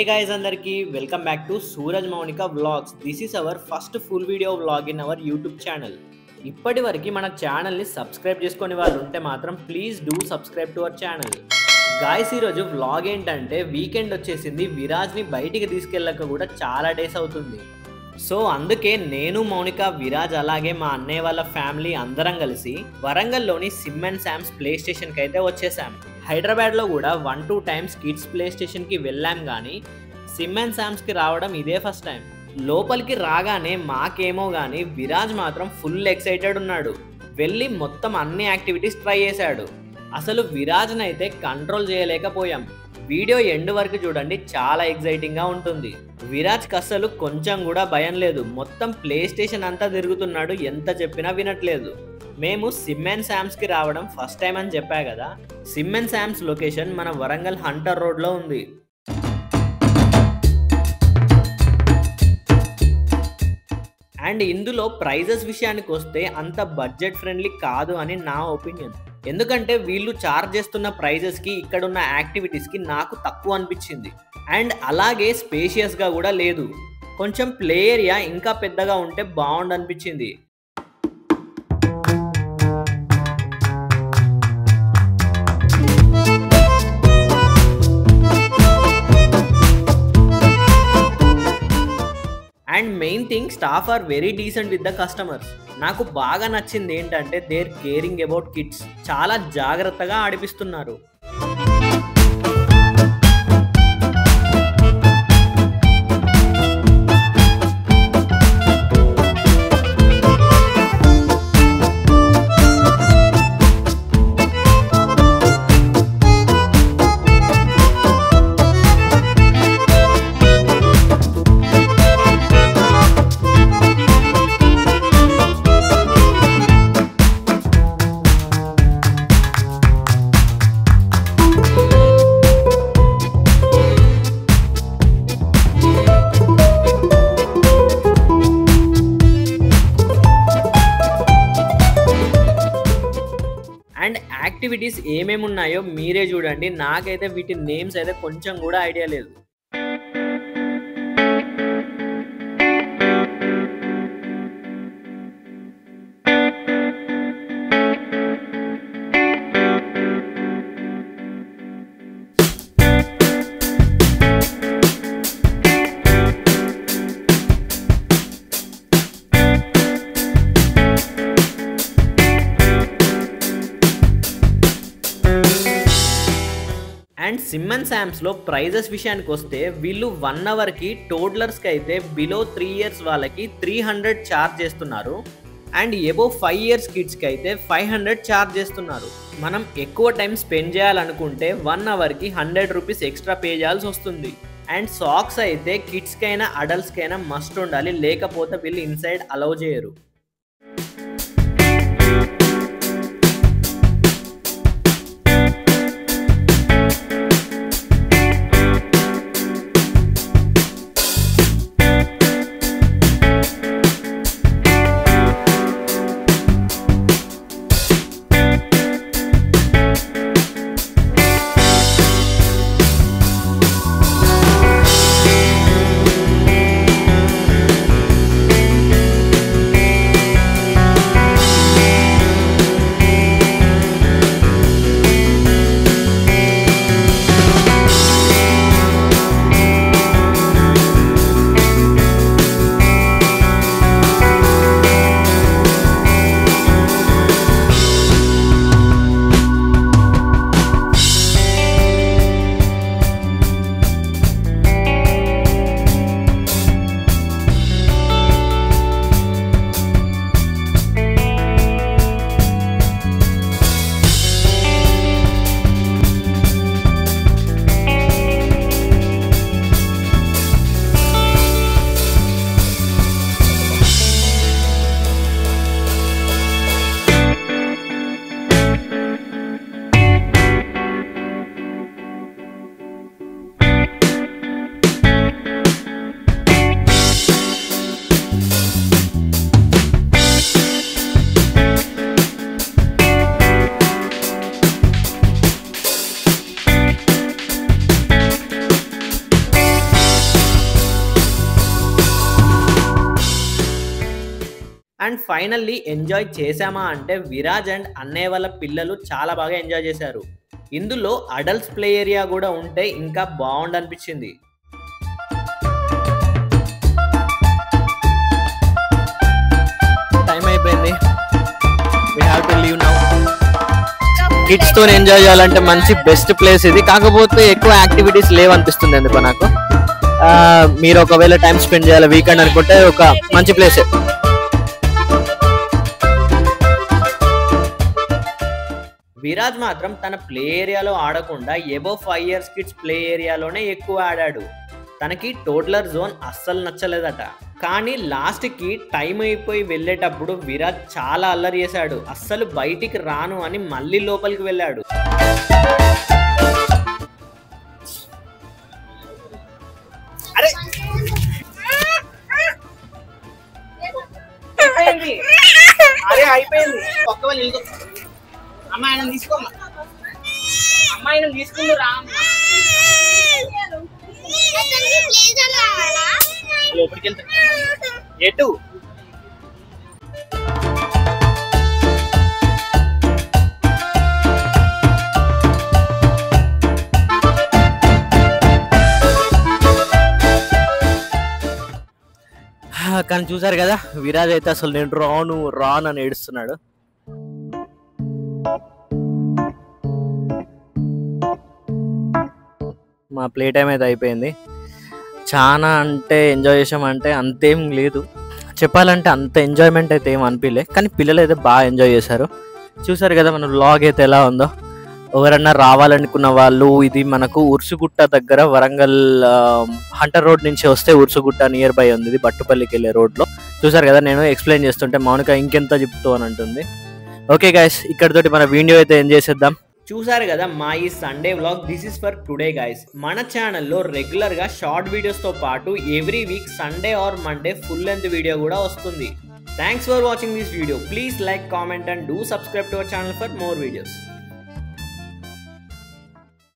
guys, andarki welcome back to Suraj Maunika Vlogs. This is our first full video vlog in our YouTube channel. ఇప్పటి వరకు మన ఛానల్ని subscribe చేసుకునే వాళ్ళు ఉంటే మాత్రం please do subscribe to our channel. Guys, ఈరోజు వ్లాగ్ ఏంటంటే వీకెండ్ వచ్చేసింది. విరాజ్ని బయటికి తీసుకెళ్ళక కూడా చాలా డేస్ అవుతుంది. సో అందుకే నేను, మౌనిక, విరాజ్ అలాగే మా అన్నయ్య వాళ్ళ ఫ్యామిలీ అందరం కలిసి వరంగల్లోని సిమ్ అండ్ శామ్స్ ప్లే స్టేషన్కి అయితే వచ్చేసాం. హైదరాబాద్లో కూడా 1-2 టైమ్స్ కిడ్స్ ప్లే స్టేషన్కి వెళ్ళాం, కానీ సిమ్ అండ్ శామ్స్కి రావడం ఇదే ఫస్ట్ టైం. లోపలికి రాగానే మాకేమో కానీ విరాజ్ మాత్రం ఫుల్ ఎక్సైటెడ్ ఉన్నాడు. వెళ్ళి మొత్తం అన్ని యాక్టివిటీస్ ట్రై చేశాడు. అసలు విరాజ్ని అయితే కంట్రోల్ చేయలేకపోయాం. వీడియో ఎండ్ వరకు చూడండి, చాలా ఎక్సైటింగ్గా ఉంటుంది. విరాజ్కి అసలు కొంచెం కూడా భయం లేదు. మొత్తం ప్లే స్టేషన్ అంతా తిరుగుతున్నాడు, ఎంత చెప్పినా వినట్లేదు. మేము సిమ్ అండ్ శామ్స్కి రావడం ఫస్ట్ టైం అని చెప్పా కదా. సిమ్ అండ్ శామ్స్ లొకేషన్ మన వరంగల్ హంటర్ రోడ్లో ఉంది. అండ్ ఇందులో ప్రైజెస్ విషయానికి వస్తే అంత బడ్జెట్ ఫ్రెండ్లీ కాదు అని నా ఒపీనియన్. ఎందుకంటే వీళ్ళు చార్జ్ చేస్తున్న ప్రైజెస్కి ఇక్కడున్న యాక్టివిటీస్కి నాకు తక్కువ అనిపించింది. అండ్ అలాగే స్పేషియస్గా కూడా లేదు. కొంచెం ప్లే ఏరియా ఇంకా పెద్దగా ఉంటే బాగుండు అనిపించింది. And main thing, staff are very decent with the customers. నాకు బాగా నచ్చింది ఏంటంటే దేర్ కేరింగ్ అబౌట్ కిడ్స్. చాలా జాగ్రత్తగా ఆడిపిస్తున్నారు. అండ్ యాక్టివిటీస్ ఏమేమి ఉన్నాయో మీరే చూడండి. నాకైతే వీటి నేమ్స్ అయితే కొంచెం కూడా ఐడియా లేదు. అండ్ సిమ్ అండ్ శామ్స్లో ప్రైజెస్ విషయానికి వస్తే వీళ్ళు 1 అవర్కి టోడ్లర్స్కి అయితే బిలో 3 years వాళ్ళకి 300 ఛార్జ్ చేస్తున్నారు. అండ్ ఎబో 5 years కిడ్స్కి అయితే 500 ఛార్జ్ చేస్తున్నారు. మనం ఎక్కువ టైం స్పెండ్ చేయాలనుకుంటే 1 అవర్కి 100 రూపీస్ ఎక్స్ట్రా పే చేయాల్సి వస్తుంది. అండ్ సాక్స్ అయితే కిడ్స్కైనా అడల్ట్స్కైనా మస్ట్ ఉండాలి, లేకపోతే వీళ్ళు ఇన్సైడ్ అలౌ చేయరు. అండ్ ఫైనల్లీ ఎంజాయ్ చేశామా అంటే విరాజ్ అండ్ అన్నయ్య వాళ్ళ పిల్లలు చాలా బాగా ఎంజాయ్ చేశారు. ఇందులో అడల్ట్స్ ప్లే ఏరియా కూడా ఉంటే ఇంకా బాగుండనిపించింది. టైం అయిపోయింది, we have to leave now. Kids తో ఎంజాయ్ చేయాలంటే మంచి బెస్ట్ ప్లేస్ ఇది. కాకపోతే ఎక్కువ యాక్టివిటీస్ లేవనిపిస్తుంది ఎందుకో నాకు. మీరు ఒకవేళ టైం స్పెండ్ చేయాలి వీకెండ్ అనుకుంటే ఒక మంచి ప్లేస్. విరాజ్ మాత్రం తన ప్లే ఏరియాలో ఆడకుండా ఎబో 5 years కిడ్స్ ప్లే ఏరియాలోనే ఎక్కువ ఆడాడు. తనకి టోడ్లర్ జోన్ అస్సలు నచ్చలేదట. కానీ లాస్ట్కి టైం అయిపోయి వెళ్ళేటప్పుడు విరాజ్ చాలా అల్లరి చేశాడు. అస్సలు బయటికి రాను అని మళ్ళీ లోపలికి వెళ్ళాడు. అయిపోయింది అమ్మాయిని తీసుకో, అమ్మాయిని తీసుకుంటూ రా. లోపలికి వెళ్తా ఎటు కానీ చూసారు కదా విరాజ్ అయితే అసలు నేను రాను అని ఏడుస్తున్నాడు. మా ప్లే టైం అయితే అయిపోయింది. చాలా అంటే ఎంజాయ్ చేసామంటే అంతేం లేదు, చెప్పాలంటే అంత ఎంజాయ్మెంట్ అయితే ఏం అనిపించలే. కానీ పిల్లలు అయితే బాగా ఎంజాయ్ చేశారు. చూసారు కదా మన వ్లాగ్ అయితే ఎలా ఉందో. ఎవరన్నా రావాలనుకున్న వాళ్ళు ఇది మనకు ఉర్సుగుట్ట దగ్గర వరంగల్ హంటర్ రోడ్ నుంచి వస్తే ఉర్సుగుట్ట నియర్ బై ఉంది, ఇది బట్టుపల్లికి వెళ్ళే రోడ్లో. చూసారు కదా నేను ఎక్స్ప్లెయిన్ చేస్తుంటే మౌనిక ఇంకెంత చెప్తూ అని అంటుంది. ఓకే గైస్, ఇక్కడితోటి మన వీడియో అయితే ఎంజాయ్ చేసేద్దాం. చూసారు కదా మా ఈ Sunday vlog. This is for today guys. మన ఛానల్లో రెగ్యులర్గా షార్ట్ వీడియోస్తో పాటు every week Sunday or Monday full length video కూడా వస్తుంది. Thanks for watching this video. Please like, comment and do subscribe to our channel for more videos.